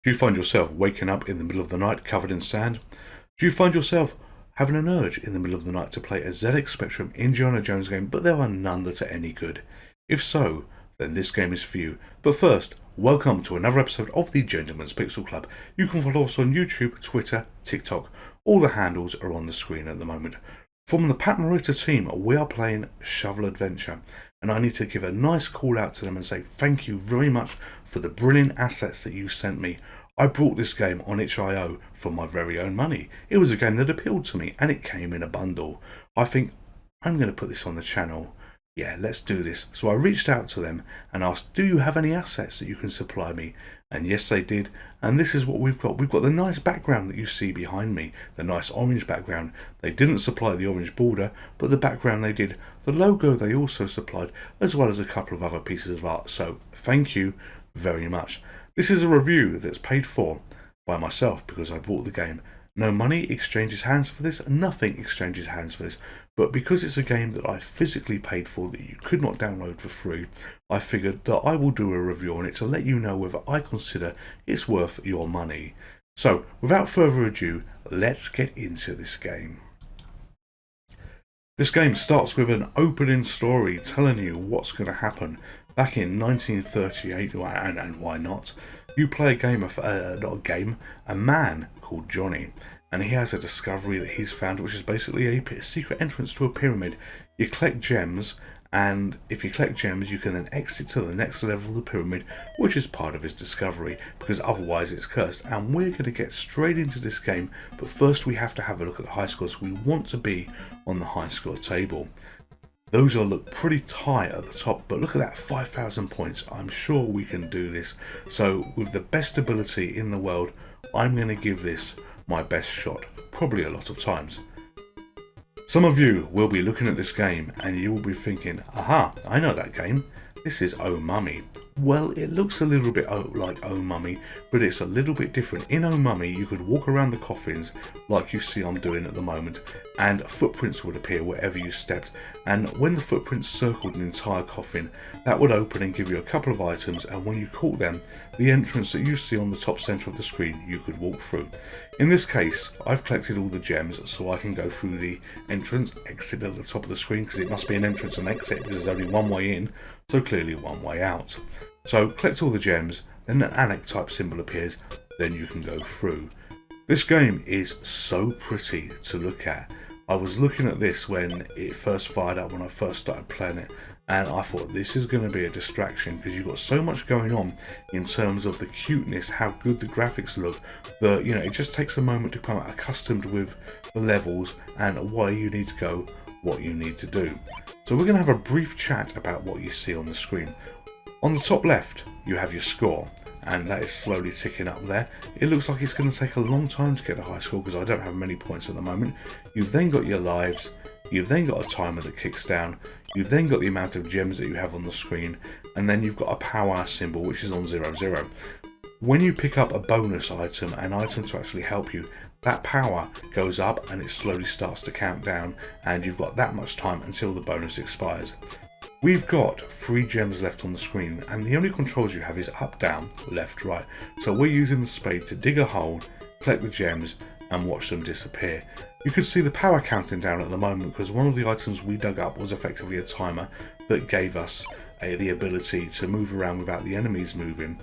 Do you find yourself waking up in the middle of the night covered in sand? Do you find yourself having an urge in the middle of the night to play a ZX Spectrum Indiana Jones game, but there are none that are any good? If so, then this game is for you. But first, welcome to another episode of the Gentlemen's Pixel Club. You can follow us on YouTube, Twitter, TikTok. All the handles are on the screen at the moment. From the Pat Morita team, we are playing Shovel Adventure, and I need to give a nice call out to them and say thank you very much for the brilliant assets that you sent me. I brought this game on itch.io for my very own money. It was a game that appealed to me and it came in a bundle. I think I'm going to put this on the channel. Yeah, let's do this. So I reached out to them and asked, do you have any assets that you can supply me? And yes, they did. And this is what we've got. We've got the nice background that you see behind me, the nice orange background. They didn't supply the orange border, but the background they did. The logo they also supplied, as well as a couple of other pieces of art. So thank you very much. This is a review that's paid for by myself because I bought the game. No money exchanges hands for this, nothing exchanges hands for this, but because it's a game that I physically paid for that you could not download for free, I figured that I will do a review on it to let you know whether I consider it's worth your money. So, without further ado, let's get into this game. This game starts with an opening story telling you what's going to happen. Back in 1938, and why not, you play a man called Johnny, and he has a discovery that he's found, which is basically a secret entrance to a pyramid. You collect gems, and if you collect gems, you can then exit to the next level of the pyramid, which is part of his discovery, because otherwise it's cursed. And we're going to get straight into this game, but first we have to have a look at the high scores. We want to be on the high score table. Those will look pretty tight at the top, but look at that, 5,000 points. I'm sure we can do this. So with the best ability in the world, I'm going to give this my best shot, probably a lot of times. Some of you will be looking at this game and you will be thinking, aha, I know that game. This is Oh Mummy. Well, it looks a little bit like Oh Mummy, but it's a little bit different. In Oh Mummy, you could walk around the coffins like you see I'm doing at the moment, and footprints would appear wherever you stepped, and when the footprints circled an entire coffin, that would open and give you a couple of items, and when you caught them, the entrance that you see on the top centre of the screen, you could walk through. In this case, I've collected all the gems so I can go through the entrance, exit at the top of the screen, because it must be an entrance and exit, because there's only one way in, so clearly one way out. So collect all the gems, then an Anak type symbol appears, then you can go through. This game is so pretty to look at. I was looking at this when it first fired up, when I first started playing it, and I thought this is going to be a distraction because you've got so much going on in terms of the cuteness, how good the graphics look, that it just takes a moment to become accustomed with the levels and where you need to go, what you need to do. So we're going to have a brief chat about what you see on the screen. On the top left, you have your score, and that is slowly ticking up there. It looks like it's going to take a long time to get a high score because I don't have many points at the moment. You've then got your lives, you've then got a timer that kicks down, you've then got the amount of gems that you have on the screen, and then you've got a power symbol which is on 00. When you pick up a bonus item, an item to actually help you, that power goes up and it slowly starts to count down, and you've got that much time until the bonus expires. We've got 3 gems left on the screen, and the only controls you have is up, down, left, right. So we're using the spade to dig a hole, collect the gems, and watch them disappear. You can see the power counting down at the moment because one of the items we dug up was effectively a timer that gave us the ability to move around without the enemies moving.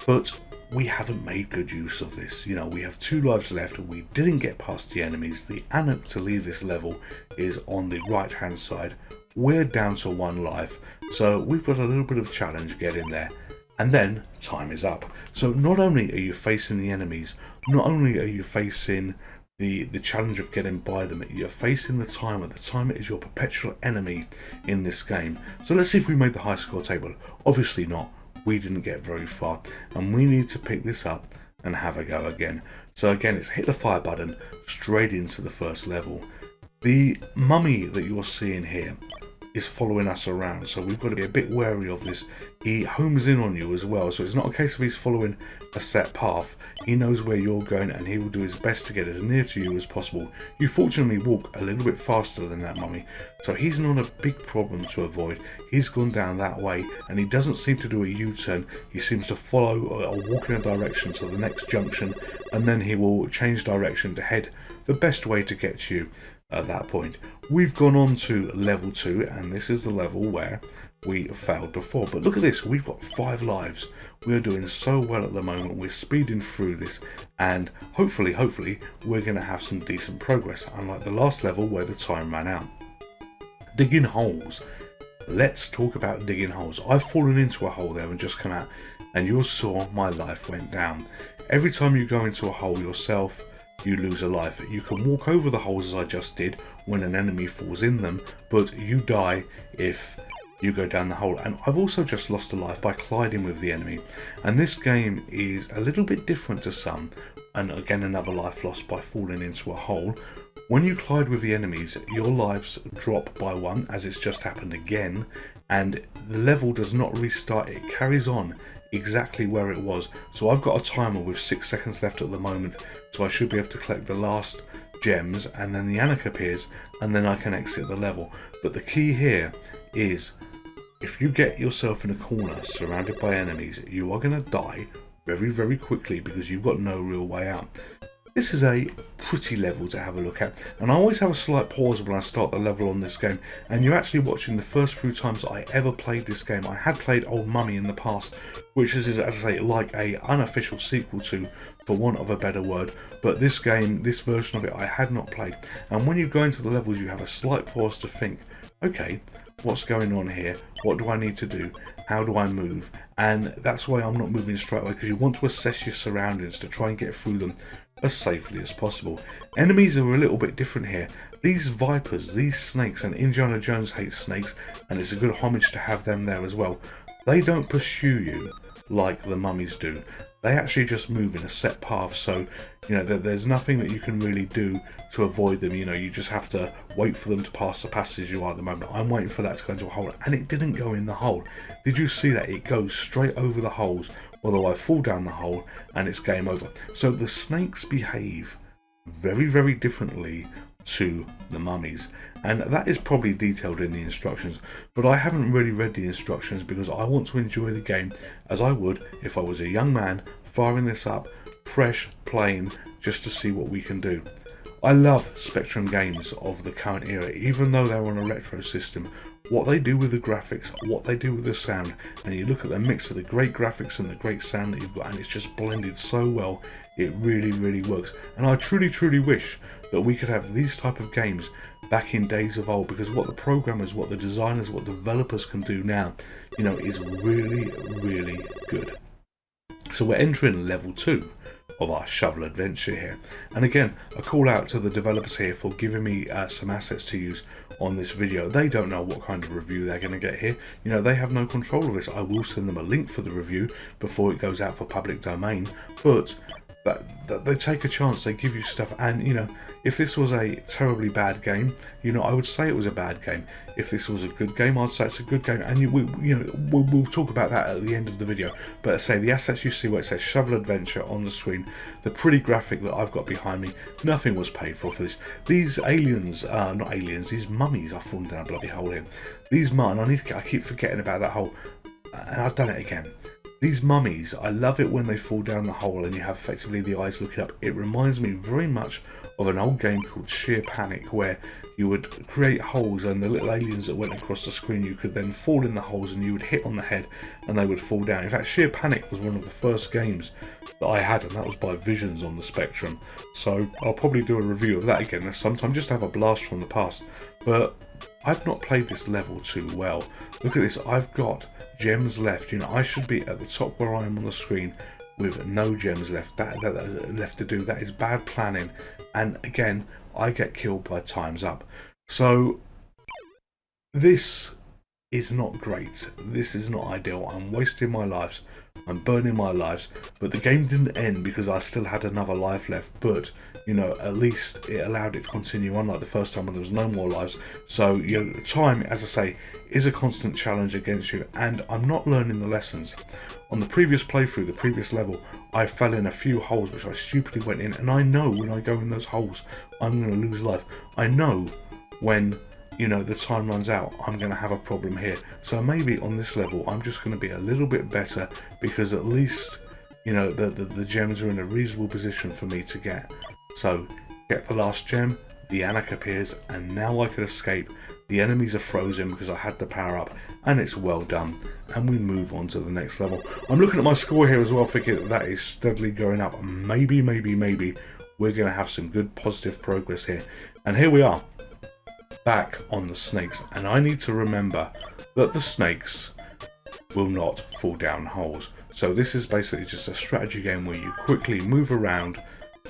But we haven't made good use of this. We have 2 lives left. We didn't get past the enemies. The Anak to leave this level is on the right hand side. We're down to 1 life, so we've got a little bit of challenge getting there. And then time is up. So not only are you facing the enemies, not only are you facing the challenge of getting by them, you're facing the timer. The timer is your perpetual enemy in this game. So let's see if we made the high score table. Obviously not. We didn't get very far, and we need to pick this up and have a go again. So again, it's hit the fire button straight into the first level. The mummy that you're seeing here is following us around, so we've got to be a bit wary of this he homes in on you as well. So it's not a case of he's following a set path. He knows where you're going and he will do his best to get as near to you as possible. You fortunately walk a little bit faster than that mummy, so he's not a big problem to avoid. He's gone down that way and he doesn't seem to do a U-turn. He seems to follow or walk in a direction to the next junction, and then he will change direction to head the best way to get to you at that point. We've gone on to level 2, and this is the level where we failed before. But look at this, we've got 5 lives. We're doing so well at the moment. We're speeding through this, and hopefully we're going to have some decent progress, unlike the last level where the time ran out. Digging holes. Let's talk about digging holes. I've fallen into a hole there and just come out, and you saw my life went down. Every time you go into a hole yourself, you lose a life. You can walk over the holes as I just did when an enemy falls in them, but you die if you go down the hole. And I've also just lost a life by colliding with the enemy. And this game is a little bit different to some, and again another life lost by falling into a hole. When you collide with the enemies, your lives drop by 1, as it's just happened again, and the level does not restart. It carries on exactly where it was. So I've got a timer with 6 seconds left at the moment, so I should be able to collect the last gems, and then the Anak appears, and then I can exit the level. But the key here is, if you get yourself in a corner surrounded by enemies, you are going to die very quickly because you've got no real way out. This is a pretty level to have a look at, and I always have a slight pause when I start the level on this game, and you're actually watching the first few times I ever played this game. I had played Old Mummy in the past, which is, as I say, like a unofficial sequel to, for want of a better word, but this game, this version of it, I had not played. And when you go into the levels, you have a slight pause to think, okay, what's going on here? What do I need to do? How do I move? And that's why I'm not moving straight away, because you want to assess your surroundings to try and get through them as safely as possible. Enemies are a little bit different here. These vipers, these snakes, and Indiana Jones hates snakes, and it's a good homage to have them there as well. They don't pursue you like the mummies do. They actually just move in a set path, so there's nothing that you can really do to avoid them. You just have to wait for them to pass the passage you are at the moment. I'm waiting for that to go into a hole, and it didn't go in the hole. Did you see that? It goes straight over the holes, although I fall down the hole and it's game over. So the snakes behave very differently to the mummies, and that is probably detailed in the instructions, but I haven't really read the instructions because I want to enjoy the game as I would if I was a young man firing this up, fresh, plain, just to see what we can do. I love Spectrum games of the current era, even though they're on a retro system. What they do with the graphics, what they do with the sound, and you look at the mix of the great graphics and the great sound that you've got, and it's just blended so well. It really works, and I truly wish that we could have these type of games back in days of old, because what the programmers, what the designers, what developers can do now, is really good. So we're entering level 2 of our shovel adventure here, and again, a call out to the developers here for giving me some assets to use on this video. They don't know what kind of review they're going to get here. They have no control of this. I will send them a link for the review before it goes out for public domain, but they take a chance. They give you stuff, and if this was a terribly bad game, I would say it was a bad game. If this was a good game, I'd say it's a good game, and we'll talk about that at the end of the video. But I say the assets you see where it says Shovel Adventure on the screen, the pretty graphic that I've got behind me, nothing was paid for this. These aliens, not aliens, these mummies, I've fallen down a bloody hole here. These I keep forgetting about that hole, and I've done it again. These mummies, I love it when they fall down the hole and you have effectively the eyes looking up. It reminds me very much of an old game called Sheer Panic, where you would create holes and the little aliens that went across the screen, you could then fall in the holes and you would hit on the head and they would fall down. In fact, Sheer Panic was one of the first games that I had, and that was by Visions on the Spectrum. So I'll probably do a review of that again sometime, just to have a blast from the past. But I've not played this level too well. Look at this, I've got gems left. I should be at the top where I am on the screen with no gems left. That left to do. That is bad planning, and again, I get killed by time's up. So this is not great. This is not ideal. I'm wasting my lives. I'm burning my lives, but the game didn't end because I still had another life left. But you know, at least it allowed it to continue on, like the first time when there was no more lives. So, you know, time, as I say, is a constant challenge against you, and I'm not learning the lessons. On the previous playthrough, the previous level, I fell in a few holes which I stupidly went in, and I know when I go in those holes, I'm going to lose life. I know when, you know, the time runs out, I'm going to have a problem here. So maybe on this level, I'm just going to be a little bit better, because at least, you know, the gems are in a reasonable position for me to get. So, get the last gem, the Anak appears, and now I can escape. The enemies are frozen because I had the power up, and it's well done. And we move on to the next level. I'm looking at my score here as well, thinking that is steadily going up. Maybe we're going to have some good positive progress here. And here we are, back on the snakes. And I need to remember that the snakes will not fall down holes. So this is basically just a strategy game where you quickly move around,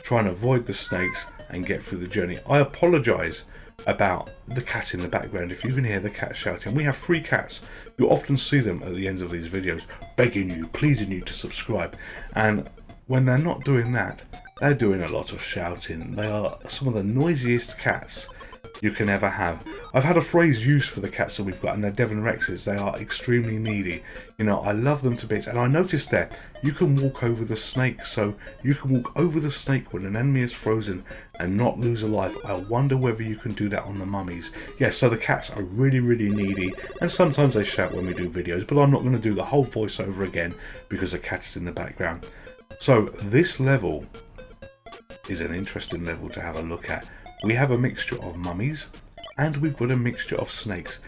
try and avoid the snakes and get through the journey. I apologise about the cat in the background. If you can hear the cat shouting, we have 3 cats. You often see them at the ends of these videos begging you, pleading you to subscribe, and when they're not doing that, they're doing a lot of shouting. They are some of the noisiest cats you can ever have. I've had a phrase used for the cats that we've got, and they're Devon Rexes. They are extremely needy. You know, I love them to bits, and I noticed there you can walk over the snake, so you can walk over the snake when an enemy is frozen and not lose a life. I wonder whether you can do that on the mummies. Yes, so the cats are really needy, and sometimes they shout when we do videos, but I'm not going to do the whole voiceover again because the cat's in the background. So this level is an interesting level to have a look at. We have a mixture of mummies and we've got a mixture of snakes.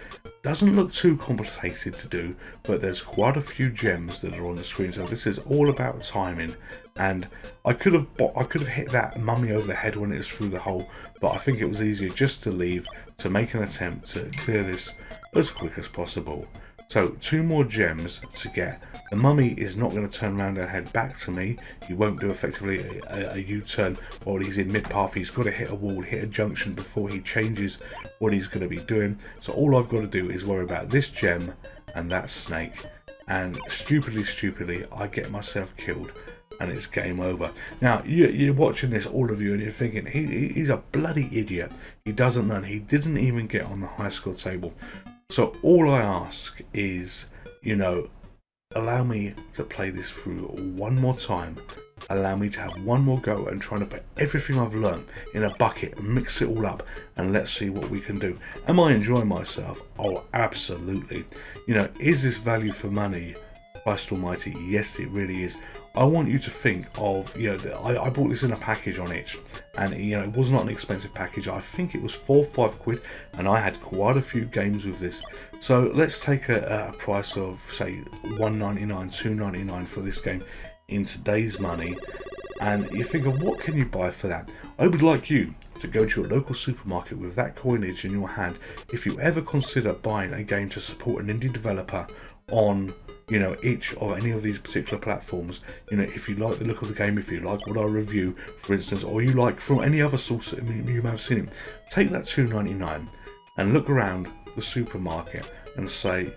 Doesn't look too complicated to do, but there's quite a few gems that are on the screen, so this is all about timing. And I could have hit that mummy over the head when it was through the hole, but I think it was easier just to leave, to make an attempt to clear this as quick as possible. So 2 more gems to get. The mummy is not going to turn around and head back to me. He won't do effectively a U-turn while he's in mid-path. He's got to hit a wall, hit a junction before he changes what he's going to be doing. So all I've got to do is worry about this gem and that snake. And stupidly, I get myself killed. And it's game over. Now, you're watching this, all of you, and you're thinking, he's a bloody idiot. He doesn't learn. He didn't even get on the high score table. So all I ask is, you know, allow me to play this through one more time. Allow me to have one more go and try to put everything I've learned in a bucket and mix it all up, and let's see what we can do. Am I enjoying myself? Oh, absolutely. You know, is this value for money? Christ almighty, yes it really is. I want you to think of, you know, I bought this in a package on itch, and you know, it was not an expensive package. I think it was 4 or 5 quid, and I had quite a few games with this. So let's take a price of, say, $1.99, $2.99 for this game in today's money, and you think of what can you buy for that. I would like you to go to your local supermarket with that coinage in your hand if you ever consider buying a game to support an indie developer on, you know, itch or any of these particular platforms. You know, if you like the look of the game, if you like what I review, for instance, or you like from any other source that you may have seen it, take that $2.99 and look around the supermarket and say,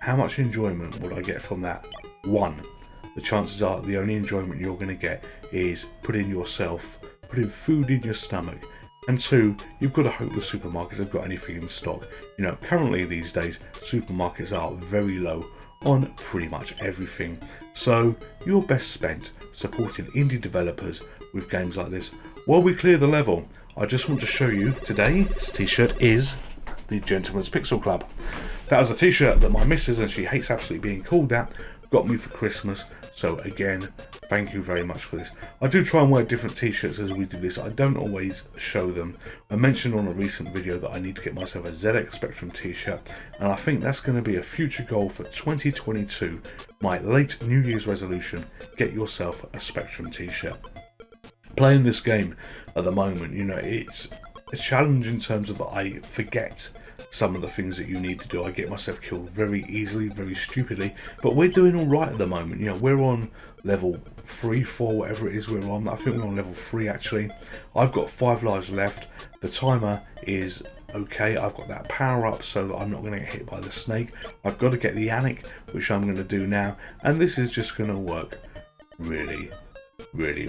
how much enjoyment would I get from that? 1, the chances are the only enjoyment you're going to get is putting food in your stomach. And 2, you've got to hope the supermarkets have got anything in stock. You know, currently these days, supermarkets are very low on pretty much everything. So you're best spent supporting indie developers with games like this. While we clear the level, I just want to show you today's t-shirt is the Gentlemen's Pixel Club. That was a t-shirt that my missus, and she hates absolutely being called that, got me for Christmas. So again, thank you very much for this. I do try and wear different t-shirts as we do this. I don't always show them. I mentioned on a recent video that I need to get myself a ZX Spectrum t-shirt, and I think that's going to be a future goal for 2022. My late New Year's resolution, get yourself a Spectrum t-shirt. Playing this game at the moment, you know, it's a challenge in terms of I forget some of the things that you need to do. I get myself killed very easily, very stupidly, but we're doing all right at the moment. You know, we're on level 3, 4, whatever it is we're on. I think we're on level 3 actually. I've got 5 lives left. The timer is okay. I've got that power up so that I'm not going to get hit by the snake. I've got to get the Anik, which I'm going to do now, and this is just going to work really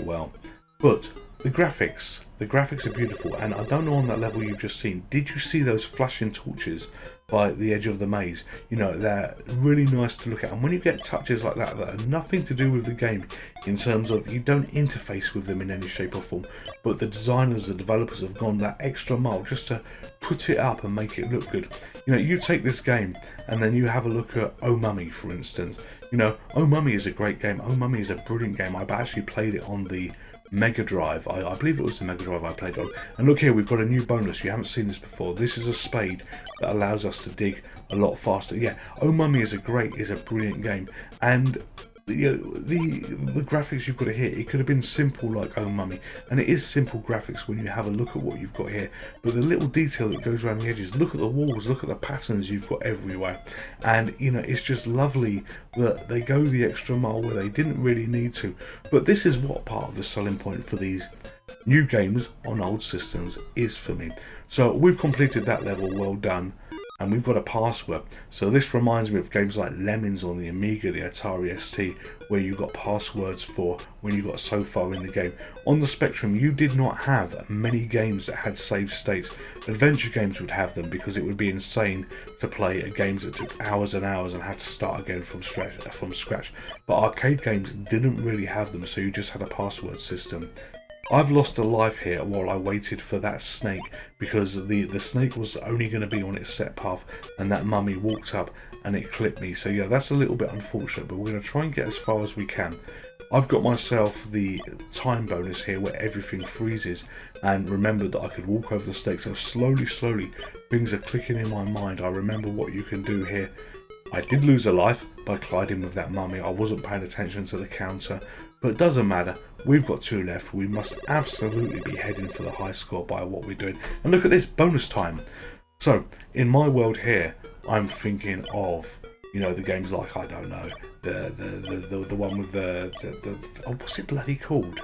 well. But The graphics are beautiful, and I don't know on that level you've just seen, did you see those flashing torches by the edge of the maze? You know, they're really nice to look at, and when you get touches like that that are nothing to do with the game, in terms of you don't interface with them in any shape or form, but the designers, the developers have gone that extra mile just to put it up and make it look good. You know, you take this game and then you have a look at Oh Mummy, for instance. You know, Oh Mummy is a great game. Oh Mummy is a brilliant game. I've actually played it on the Mega Drive. I believe it was the Mega Drive I played on. And look here, we've got a new bonus. You haven't seen this before. This is a spade that allows us to dig a lot faster. Yeah, Oh Mummy is a brilliant game. And the graphics you've got here, it could have been simple like Oh Mummy, and it is simple graphics when you have a look at what you've got here, but the little detail that goes around the edges, look at the walls, look at the patterns you've got everywhere, and you know, it's just lovely that they go the extra mile where they didn't really need to. But this is what part of the selling point for these new games on old systems is for me. So we've completed that level, well done. And we've got a password. So this reminds me of games like Lemmings on the Amiga, the Atari ST, where you got passwords for when you got so far in the game. On the Spectrum, you did not have many games that had save states. Adventure games would have them because it would be insane to play games that took hours and hours and have to start again from scratch. But arcade games didn't really have them, so you just had a password system. I've lost a life here while I waited for that snake, because the snake was only going to be on its set path, and that mummy walked up and it clipped me. So yeah, that's a little bit unfortunate, but we're going to try and get as far as we can. I've got myself the time bonus here where everything freezes, and remembered that I could walk over the snake. So slowly, things are clicking in my mind. I remember what you can do here. I did lose a life by colliding with that mummy. I wasn't paying attention to the counter, but it doesn't matter. We've got 2 left. We must absolutely be heading for the high score by what we're doing. And look at this bonus time. So in my world here, I'm thinking of, you know, the games like, I don't know, the one with the oh, what's it bloody called?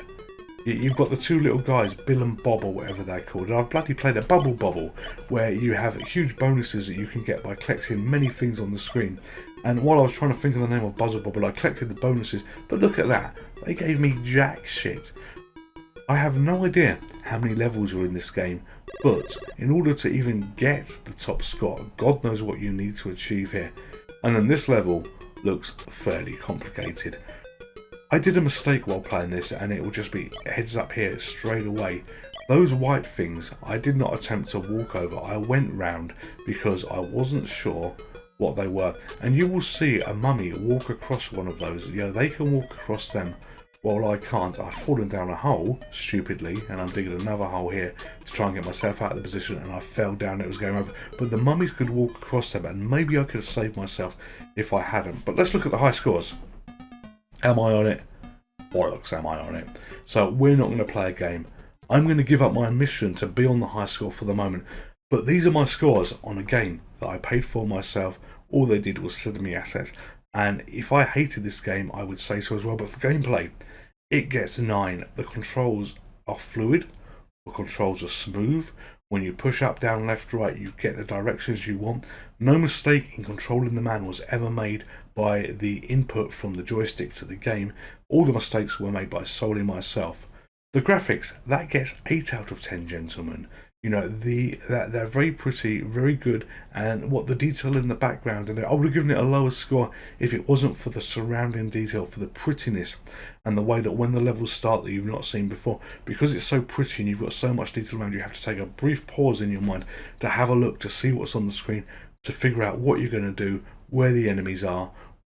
You've got the 2 little guys, Bill and Bob or whatever they're called. And I've bloody played a Bubble Bobble, where you have huge bonuses that you can get by collecting many things on the screen. And while I was trying to think of the name of Buzzle Bobble, I collected the bonuses. But look at that. They gave me jack shit. I have no idea how many levels are in this game, but in order to even get the top score, God knows what you need to achieve here. And then this level looks fairly complicated. I did a mistake while playing this, and it will just be heads up here straight away. Those white things, I did not attempt to walk over. I went round because I wasn't sure what they were. And you will see a mummy walk across one of those. Yeah, they can walk across them while I can't. I've fallen down a hole stupidly, and I'm digging another hole here to try and get myself out of the position, and I fell down. It was going over, but the mummies could walk across them, and maybe I could have saved myself if I hadn't. But let's look at the high scores. Am I on it? Bollocks, am I on it? So we're not going to play a game. I'm going to give up my mission to be on the high score for the moment. But these are my scores on a game that I paid for myself. All they did was send me assets. And if I hated this game, I would say so as well. But for gameplay, it gets 9. The controls are fluid. The controls are smooth. When you push up, down, left, right, you get the directions you want. No mistake in controlling the man was ever made by the input from the joystick to the game. All the mistakes were made by solely myself. The graphics, that gets 8 out of 10, gentlemen. You know, they're very pretty, very good, and what the detail in the background, and I would have given it a lower score if it wasn't for the surrounding detail, for the prettiness, and the way that when the levels start that you've not seen before, because it's so pretty and you've got so much detail around, you have to take a brief pause in your mind to have a look, to see what's on the screen, to figure out what you're going to do, where the enemies are,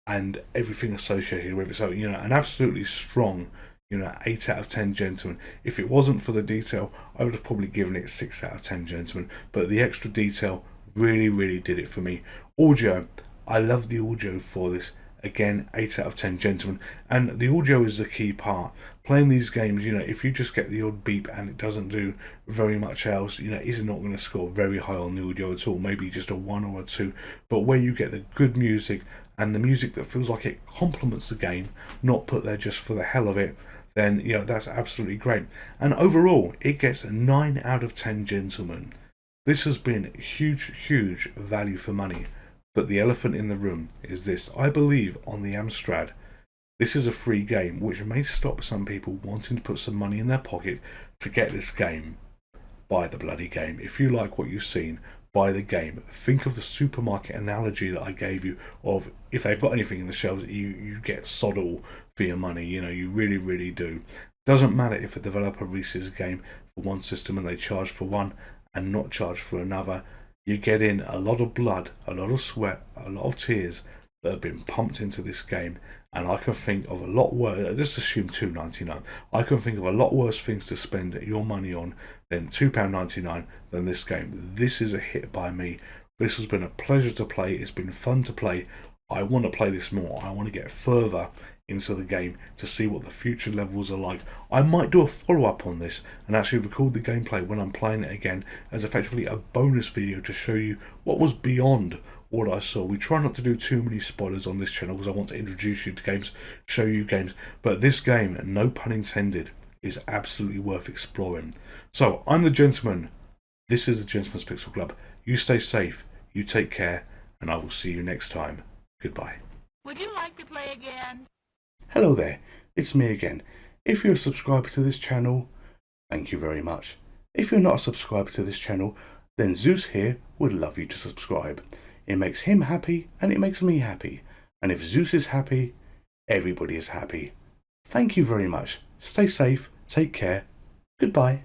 and everything associated with it. So, you know, an absolutely strong, 8 out of 10, gentlemen. If it wasn't for the detail, I would have probably given it 6 out of 10, gentlemen. But the extra detail really did it for me. Audio, I love the audio for this. Again, 8 out of 10, gentlemen. And the audio is the key part. Playing these games, if you just get the odd beep and it doesn't do very much else, it's not going to score very high on the audio at all. Maybe just a 1 or a 2. But where you get the good music and the music that feels like it complements the game, not put there just for the hell of it, then that's absolutely great. And overall, it gets a 9 out of 10, gentlemen. This has been huge value for money. But the elephant in the room is this. I believe on the Amstrad, This is a free game, which may stop some people wanting to put some money in their pocket to get this game. Buy the bloody game. If you like what you've seen, buy the game. Think of the supermarket analogy that I gave you of if they've got anything in the shelves, you get sod all for your money. You know, you really, really do. Doesn't matter if a developer releases a game for one system and they charge for one and not charge for another. You get in a lot of blood, a lot of sweat, a lot of tears that have been pumped into this game. And I can think of a lot worse, just assume $2.99. I can think of a lot worse things to spend your money on than £2.99 than this game. This is a hit by me. This has been a pleasure to play. It's been fun to play. I want to play this more. I want to get further into the game to see what the future levels are like. I might do a follow-up on this and actually record the gameplay when I'm playing it again as effectively a bonus video to show you what was beyond what I saw. We try not to do too many spoilers on this channel because I want to introduce you to games, show you games, but this game, no pun intended, is absolutely worth exploring. So I'm the gentleman. This is the Gentlemen's Pixel Club. You stay safe, you take care, and I will see you next time. Goodbye. Would you like to play again? Hello there, it's me again. If you're a subscriber to this channel, thank you very much. If you're not a subscriber to this channel, then Zeus here would love you to subscribe. It makes him happy and it makes me happy. And if Zeus is happy, everybody is happy. Thank you very much. Stay safe, take care. Goodbye.